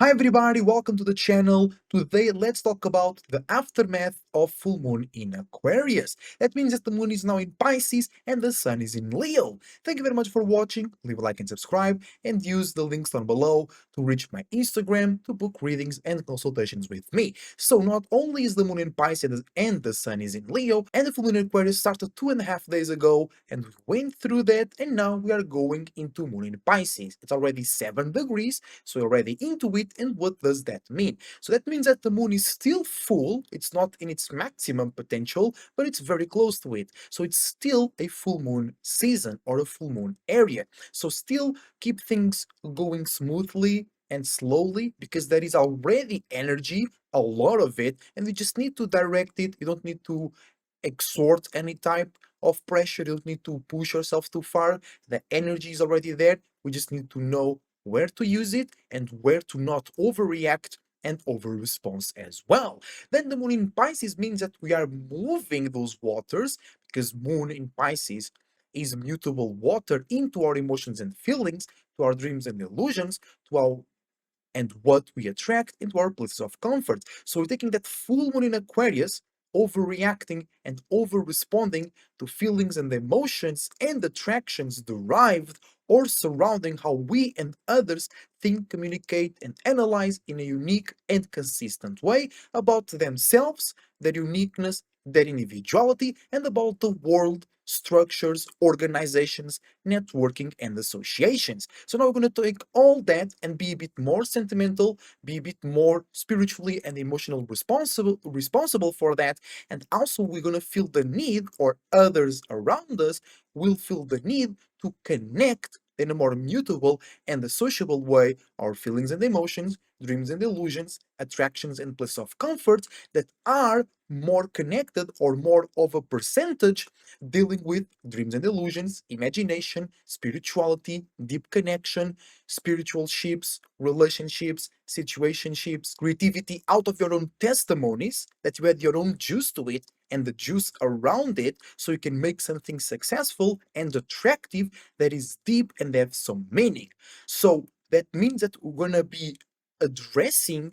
Hi everybody, welcome to the channel. Today let's talk about the aftermath of full moon in Aquarius. That means that the moon is now in Pisces and the sun is in Leo. Thank you very much for watching. Leave a like and subscribe and use the links down below to reach my Instagram to book readings and consultations with me. So not only is the moon in Pisces and the sun is in Leo, and the full moon in Aquarius started 2.5 days ago and we went through that, and now we are going into moon in Pisces. It's already 7 degrees, so you're already into it. And what does that mean? So that means that the moon is still full. It's not in its maximum potential, but it's very close to it. So it's still a full moon season or a full moon area. So still keep things going smoothly and slowly, because there is already energy, a lot of it, and we just need to direct it. You don't need to exert any type of pressure. You don't need to push yourself too far. The energy is already there. We just need to know where to use it and where to not overreact and over response as well. Then the moon in Pisces means that we are moving those waters, because moon in Pisces is mutable water into our emotions and feelings, to our dreams and illusions, to our and what we attract into our places of comfort. So we're taking that full moon in Aquarius, overreacting and over responding to feelings and emotions and attractions derived or surrounding how we and others think, communicate, and analyze in a unique and consistent way about themselves, their uniqueness, their individuality, and about the world, structures, organizations, networking, and associations. So now we're going to take all that and be a bit more sentimental, be a bit more spiritually and emotional responsible for that. And also we're going to feel the need, or others around us will feel the need, to connect in a more mutable and associable way our feelings and emotions, dreams and illusions, attractions and places of comfort that are more connected, or more of a percentage dealing with dreams and illusions, imagination, spirituality, deep connection, spiritual ships, relationships, situationships, creativity out of your own testimonies, that you add your own juice to it and the juice around it, so you can make something successful and attractive that is deep and have some meaning. So that means that we're gonna be addressing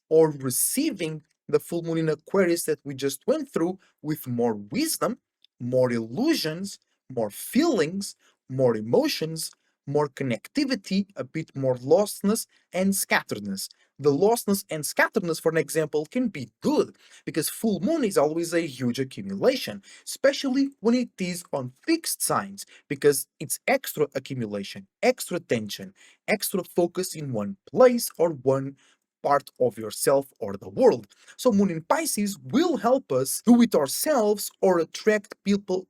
or receiving the full moon in Aquarius that we just went through with more wisdom, more illusions, more feelings, more emotions, more connectivity, a bit more lostness and scatteredness. The lostness and scatteredness, for an example, can be good, because full moon is always a huge accumulation, especially when it is on fixed signs, because it's extra accumulation, extra tension, extra focus in one place or one part of yourself or the world. So moon in Pisces will help us do it ourselves or attract people,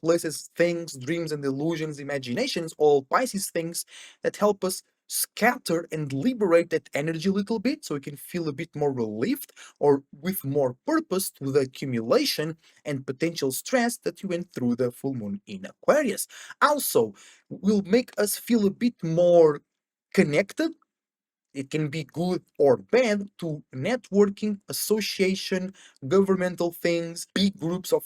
places, things, dreams and illusions, imaginations, all Pisces things that help us scatter and liberate that energy a little bit, so we can feel a bit more relieved or with more purpose to the accumulation and potential stress that you went through the full moon in Aquarius. Also, will make us feel a bit more connected. It can be good or bad to networking, association, governmental things, big groups of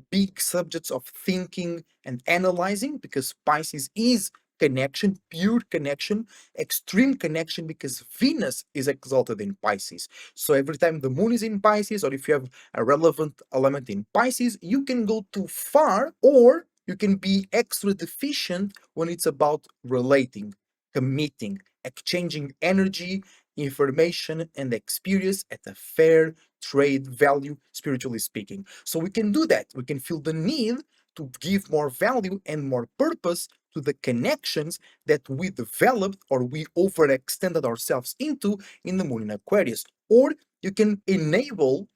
big subjects of thinking and analyzing, because Pisces is connection, pure connection, extreme connection, because Venus is exalted in Pisces. So every time the moon is in Pisces, or if you have a relevant element in Pisces, you can go too far, or you can be extra deficient when it's about relating, committing, exchanging energy, information, and experience at a fair trade value, spiritually speaking. So we can do that. We can feel the need to give more value and more purpose to the connections that we developed or we overextended ourselves into in the moon in Aquarius. Or you can enable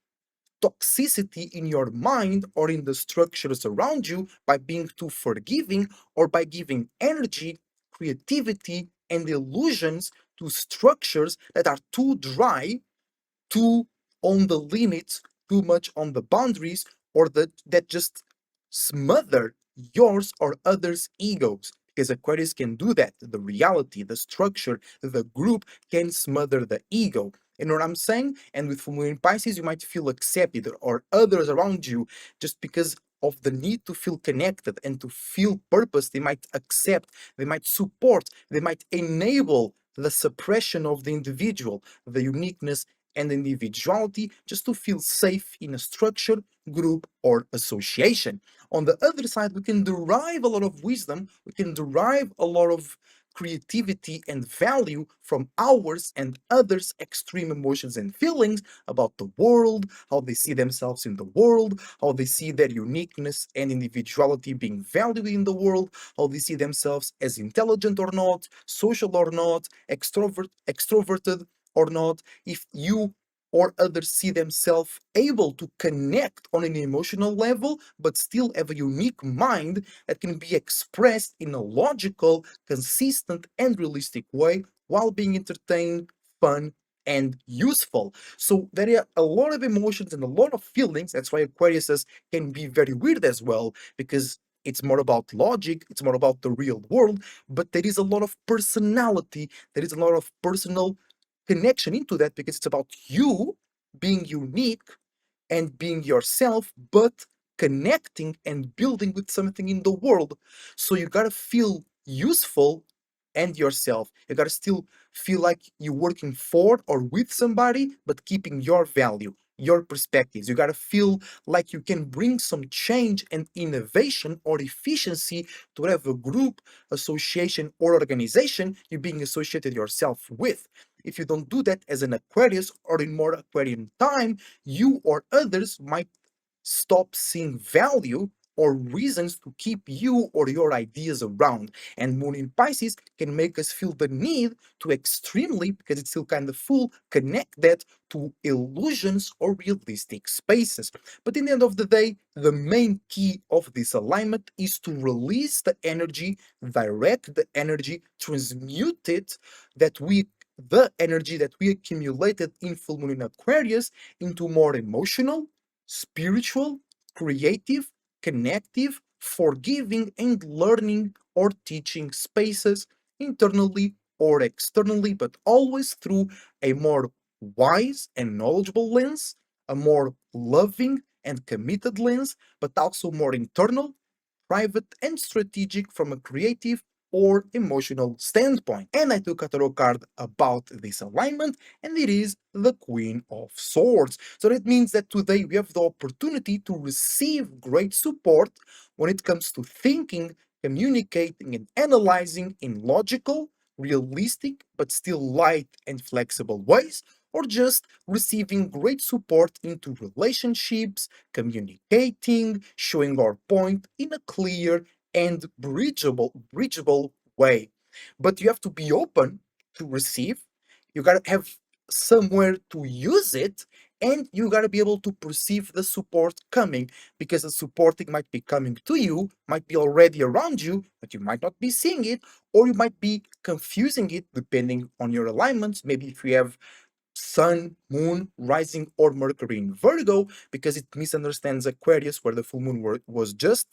toxicity in your mind or in the structures around you by being too forgiving, or by giving energy, creativity, and illusions to structures that are too dry, too on the limits, too much on the boundaries, or that just smother yours or others' egos. Because Aquarius can do that. The reality, the structure, the group can smother the ego. You know what I'm saying? And with full moon in Pisces, you might feel accepted, or others around you, just because of the need to feel connected and to feel purpose, they might accept, they might support, they might enable the suppression of the individual, the uniqueness and individuality, just to feel safe in a structured group or association. On the other side, we can derive a lot of wisdom, we can derive a lot of creativity and value from ours and others' extreme emotions and feelings about the world, how they see themselves in the world, how they see their uniqueness and individuality being valued in the world, how they see themselves as intelligent or not, social or not, extroverted or not, if you or others see themselves able to connect on an emotional level, but still have a unique mind that can be expressed in a logical, consistent, and realistic way while being entertained, fun, and useful. So there are a lot of emotions and a lot of feelings. That's why Aquariuses can be very weird as well, because it's more about logic, it's more about the real world, but there is a lot of personality, there is a lot of personal connection into that because it's about you being unique and being yourself, but connecting and building with something in the world. So you gotta feel useful and yourself. You gotta still feel like you're working for or with somebody, but keeping your value, your perspectives. You gotta feel like you can bring some change and innovation or efficiency to whatever group, association, or organization you're being associated yourself with. If you don't do that as an Aquarius or in more Aquarian time, you or others might stop seeing value or reasons to keep you or your ideas around. And Moon in Pisces can make us feel the need to extremely, because it's still kind of full, connect that to illusions or realistic spaces. But in the end of the day, the main key of this alignment is to release the energy, direct the energy, transmute it, that we the energy that we accumulated in full moon in Aquarius into more emotional, spiritual, creative, connective, forgiving, and learning or teaching spaces internally or externally, but always through a more wise and knowledgeable lens, a more loving and committed lens, but also more internal, private, and strategic from a creative or emotional standpoint. And I took a tarot card about this alignment, and it is the Queen of Swords. So that means that today we have the opportunity to receive great support when it comes to thinking, communicating, and analyzing in logical, realistic, but still light and flexible ways, or just receiving great support into relationships, communicating, showing our point in a clear and bridgeable way. But you have to be open to receive. You gotta have somewhere to use it, and you gotta be able to perceive the support coming, because the supporting might be coming to you, might be already around you, but you might not be seeing it, or you might be confusing it depending on your alignments. Maybe if you have Sun, Moon, Rising, or Mercury in Virgo, because it misunderstands Aquarius, where the full moon was just,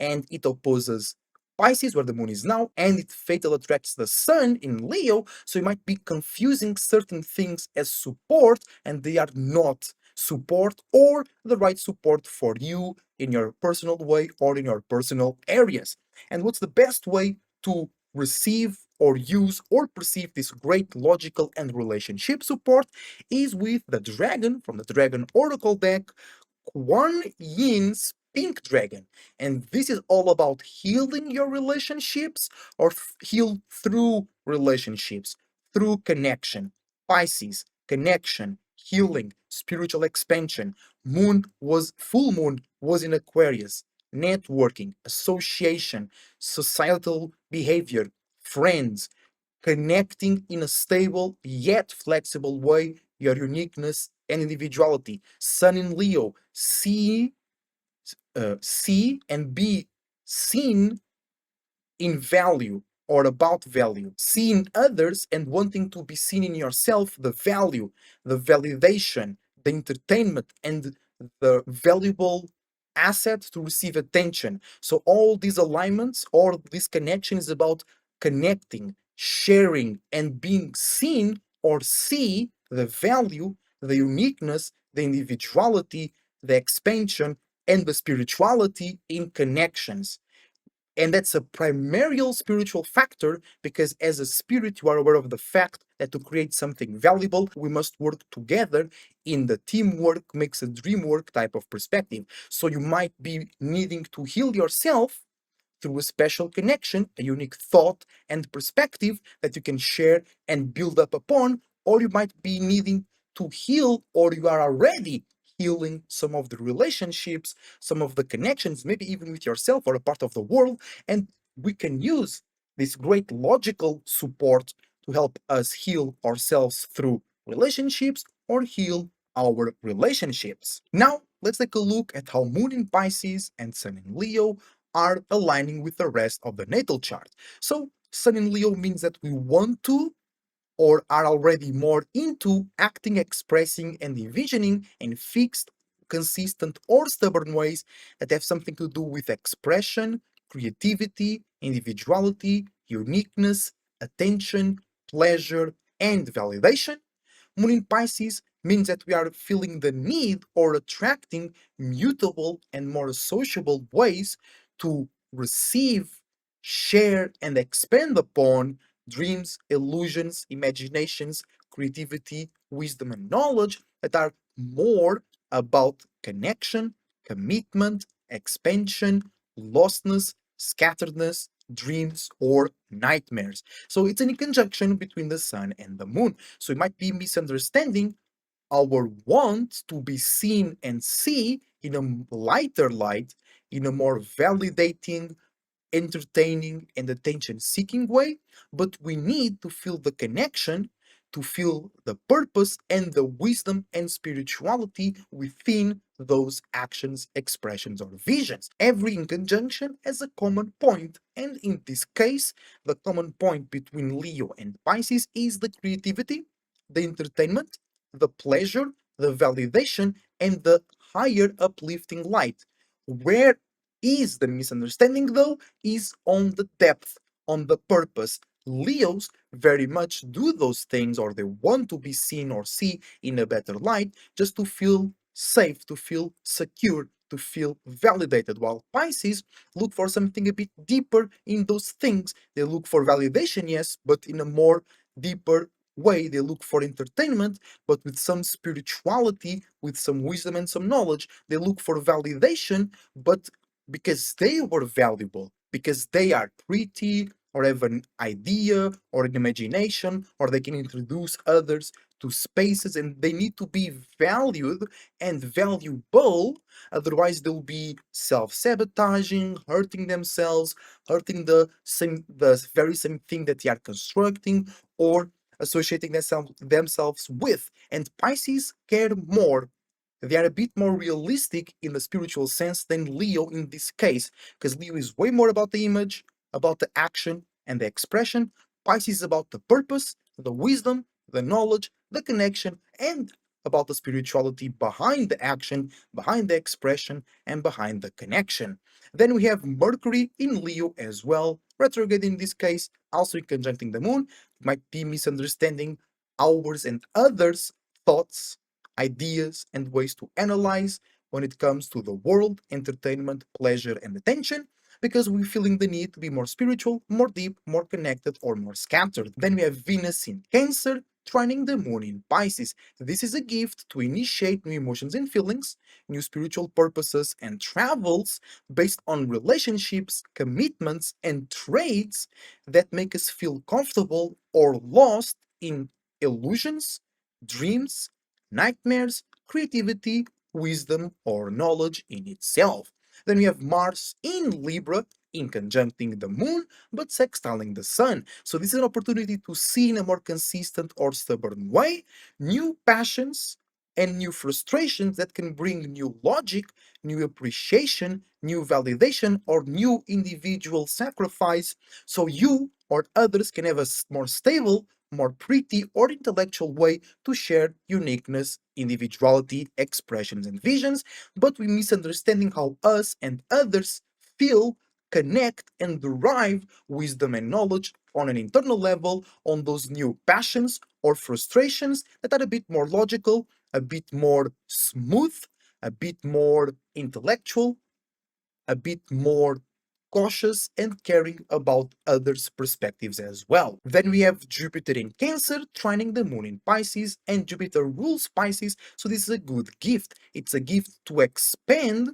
and it opposes Pisces, where the moon is now, and it fatal attracts the Sun in Leo, so you might be confusing certain things as support, and they are not support or the right support for you in your personal way or in your personal areas. And what's the best way to receive or use or perceive this great logical and relationship support is with the dragon from the Dragon Oracle deck, Kuan Yin's Pink Dragon. And this is all about healing your relationships or heal through relationships, through connection. Pisces, connection, healing, spiritual expansion. Full moon was in Aquarius, networking, association, societal behavior, friends, connecting in a stable yet flexible way your uniqueness and individuality. Sun in Leo, see and be seen in value or about value, seeing others and wanting to be seen in yourself, the value, the validation, the entertainment, and the valuable asset to receive attention. So, all these alignments or this connection is about connecting, sharing, and being seen or see the value, the uniqueness, the individuality, the expansion, and the spirituality in connections. And that's a primordial spiritual factor because as a spirit, you are aware of the fact that to create something valuable, we must work together in the teamwork makes a dream work type of perspective. So you might be needing to heal yourself through a special connection, a unique thought and perspective that you can share and build up upon, or you might be needing to heal, or you are already healing some of the relationships, some of the connections, maybe even with yourself or a part of the world. And we can use this great logical support to help us heal ourselves through relationships or heal our relationships. Now, let's take a look at how Moon in Pisces and Sun in Leo are aligning with the rest of the natal chart. So, Sun in Leo means that we want to or are already more into acting, expressing, and envisioning in fixed, consistent, or stubborn ways that have something to do with expression, creativity, individuality, uniqueness, attention, pleasure, and validation. Moon in Pisces means that we are feeling the need or attracting mutable and more sociable ways to receive, share, and expand upon dreams, illusions, imaginations, creativity, wisdom, and knowledge that are more about connection, commitment, expansion, lostness, scatteredness, dreams, or nightmares. So it's in conjunction between the sun and the moon. So it might be misunderstanding our want to be seen and see in a lighter light, in a more validating, entertaining, and attention seeking way, but we need to feel the connection, to feel the purpose and the wisdom and spirituality within those actions, expressions, or visions. Every in conjunction has a common point, and in this case, the common point between Leo and Pisces is the creativity, the entertainment, the pleasure, the validation, and the higher uplifting light. Where is the misunderstanding though? Is on the depth, on the purpose. Leos very much do those things or they want to be seen or see in a better light just to feel safe, to feel secure, to feel validated. While Pisces look for something a bit deeper in those things. They look for validation, yes, but in a more deeper way. They look for entertainment, but with some spirituality, with some wisdom and some knowledge. They look for validation, but because they were valuable, because they are pretty or have an idea or an imagination, or they can introduce others to spaces and they need to be valued and valuable. Otherwise, they'll be self-sabotaging, hurting themselves, hurting the very same thing that they are constructing or associating themselves with. And Pisces care more, they are a bit more realistic in the spiritual sense than Leo in this case, because Leo is way more about the image, about the action, and the expression. Pisces is about the purpose, the wisdom, the knowledge, the connection, and about the spirituality behind the action, behind the expression, and behind the connection. Then we have Mercury in Leo as well, retrograde in this case, also in conjuncting the moon, might be misunderstanding ours and others' thoughts, ideas, and ways to analyze when it comes to the world, entertainment, pleasure, and attention, because we're feeling the need to be more spiritual, more deep, more connected, or more scattered. Then we have Venus in Cancer, trining the moon in Pisces. This is a gift to initiate new emotions and feelings, new spiritual purposes, and travels based on relationships, commitments, and traits that make us feel comfortable or lost in illusions, dreams, nightmares, creativity, wisdom, or knowledge in itself. Then we have Mars in Libra in conjuncting the moon but sextiling the sun. So this is an opportunity to see in a more consistent or stubborn way new passions and new frustrations that can bring new logic, new appreciation, new validation, or new individual sacrifice so you or others can have a more stable, more pretty, or intellectual way to share uniqueness, individuality, expressions, and visions, but we misunderstanding how us and others feel, connect, and derive wisdom and knowledge on an internal level on those new passions or frustrations that are a bit more logical, a bit more smooth, a bit more intellectual, a bit more cautious and caring about others' perspectives as well. Then we have Jupiter in Cancer, trining the Moon in Pisces, and Jupiter rules Pisces, so this is a good gift. It's a gift to expand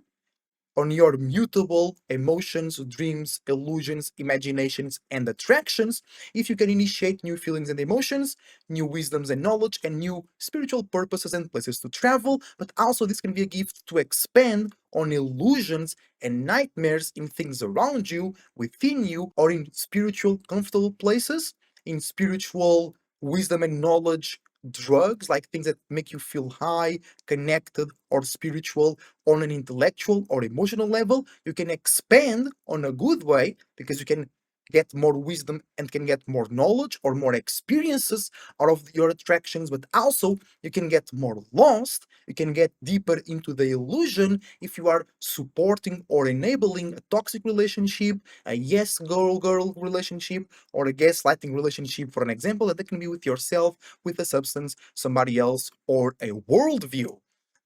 on your mutable emotions, dreams, illusions, imaginations, and attractions. If you can initiate new feelings and emotions, new wisdoms and knowledge, and new spiritual purposes and places to travel, but also this can be a gift to expand on illusions and nightmares in things around you, within you, or in spiritual, comfortable places, in spiritual wisdom and knowledge drugs, like things that make you feel high, connected, or spiritual on an intellectual or emotional level. You can expand on a good way because you can get more wisdom and can get more knowledge or more experiences out of your attractions, but also you can get more lost. You can get deeper into the illusion if you are supporting or enabling a toxic relationship, a yes girl relationship, or a gaslighting relationship, for an example, that can be with yourself, with a substance, somebody else, or a worldview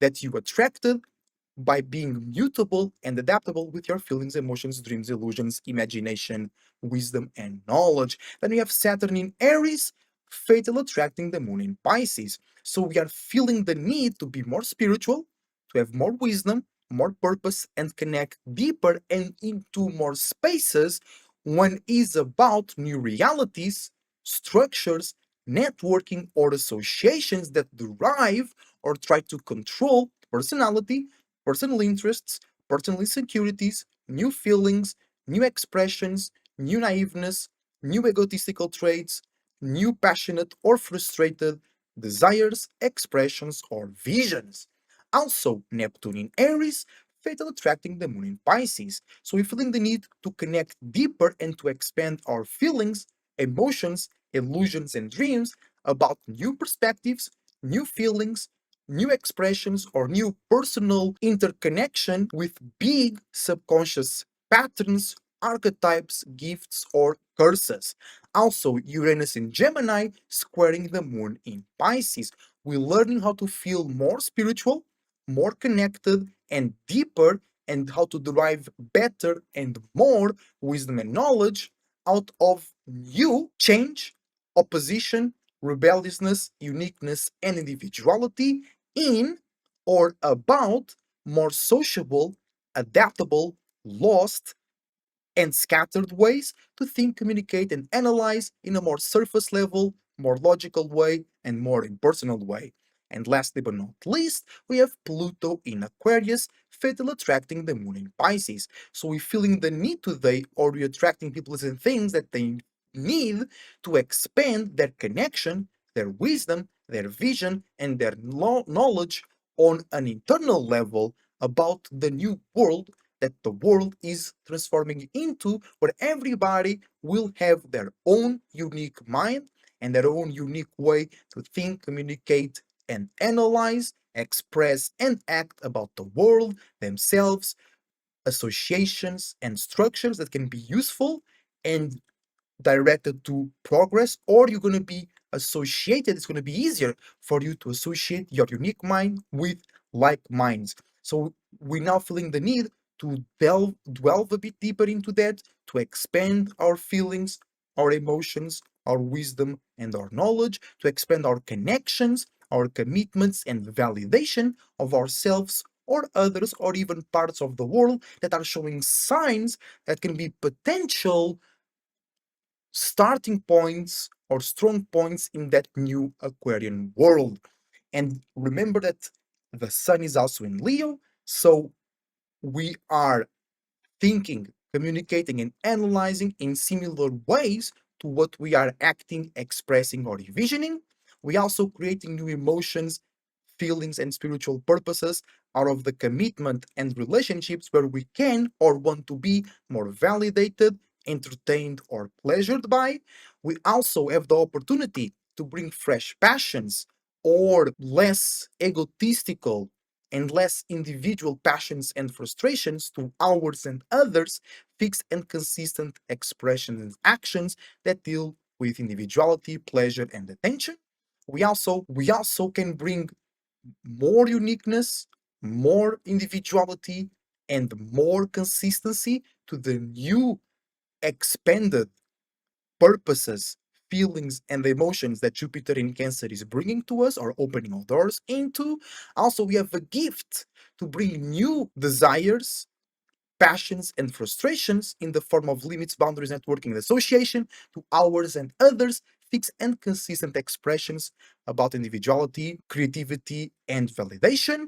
that you attracted by being mutable and adaptable with your feelings, emotions, dreams, illusions, imagination, wisdom, and knowledge. Then we have Saturn in Aries, fatal attracting the Moon in Pisces. So we are feeling the need to be more spiritual, to have more wisdom, more purpose, and connect deeper and into more spaces. One is about new realities, structures, networking, or associations that derive or try to control personality, personal interests, personal insecurities, new feelings, new expressions, new naiveness, new egotistical traits, new passionate or frustrated desires, expressions, or visions. Also, Neptune in Aries, fatal attracting the Moon in Pisces. So we're feeling the need to connect deeper and to expand our feelings, emotions, illusions, and dreams about new perspectives, new feelings, new expressions, or new personal interconnection with big subconscious patterns, archetypes, gifts, or curses. Also, Uranus in Gemini squaring the Moon in Pisces. We're learning how to feel more spiritual, more connected, and deeper, and how to derive better and more wisdom and knowledge out of new change, opposition, rebelliousness, uniqueness, and individuality in or about more sociable, adaptable, lost, and scattered ways to think, communicate, and analyze in a more surface level, more logical way, and more impersonal way. And lastly but not least, we have Pluto in Aquarius, fatal attracting the Moon in Pisces. So we're feeling the need today, or we're attracting people and things that they need to expand their connection, their wisdom, their vision, and their knowledge on an internal level about the new world that the world is transforming into, where everybody will have their own unique mind and their own unique way to think, communicate, and analyze, express, and act about the world, themselves, associations, and structures that can be useful and directed to progress, or you're going to be associated. It's going to be easier for you to associate your unique mind with like minds. So we're now feeling the need to delve a bit deeper into that, to expand our feelings, our emotions, our wisdom, and our knowledge, to expand our connections, our commitments, and validation of ourselves or others, or even parts of the world that are showing signs that can be potential starting points or strong points in that new Aquarian world. And remember that the sun is also in Leo, so we are thinking, communicating, and analyzing in similar ways to what we are acting, expressing, or envisioning. We also creating new emotions, feelings, and spiritual purposes out of the commitment and relationships where we can or want to be more validated, entertained, or pleasured by. We also have the opportunity to bring fresh passions or less egotistical and less individual passions and frustrations to ours and others, fixed and consistent expressions and actions that deal with individuality, pleasure, and attention. We also can bring more uniqueness, more individuality, and more consistency to the new expanded purposes, feelings, and emotions that Jupiter in Cancer is bringing to us or opening our doors into. Also, we have a gift to bring new desires, passions, and frustrations in the form of limits, boundaries, networking, and association to ours and others, fixed and consistent expressions about individuality, creativity, and validation.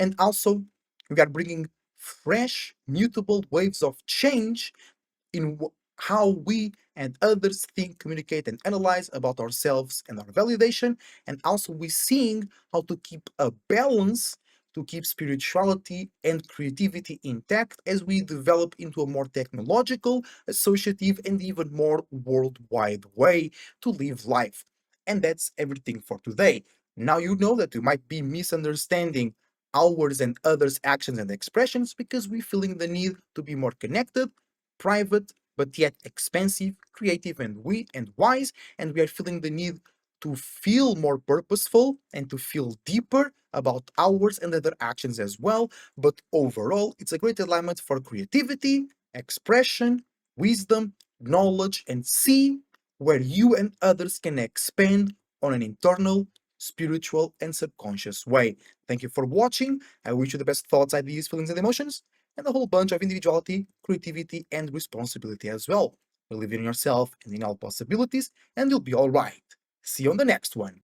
And also, we are bringing fresh, mutable waves of change in how we and others think, communicate, and analyze about ourselves and our validation. And also, we're seeing how to keep a balance to keep spirituality and creativity intact as we develop into a more technological, associative, and even more worldwide way to live life. And that's everything for today. Now you know that you might be misunderstanding ours and others' actions and expressions because we're feeling the need to be more connected, private, but yet expensive, creative, and wise, and we are feeling the need to feel more purposeful and to feel deeper about ours and other actions as well. But overall, it's a great alignment for creativity, expression, wisdom, knowledge, and see where you and others can expand on an internal, spiritual, and subconscious way. Thank you for watching. I wish you the best thoughts, ideas, feelings, and emotions and a whole bunch of individuality, creativity, and responsibility as well. Believe in yourself and in all possibilities, and you'll be all right. See you on the next one.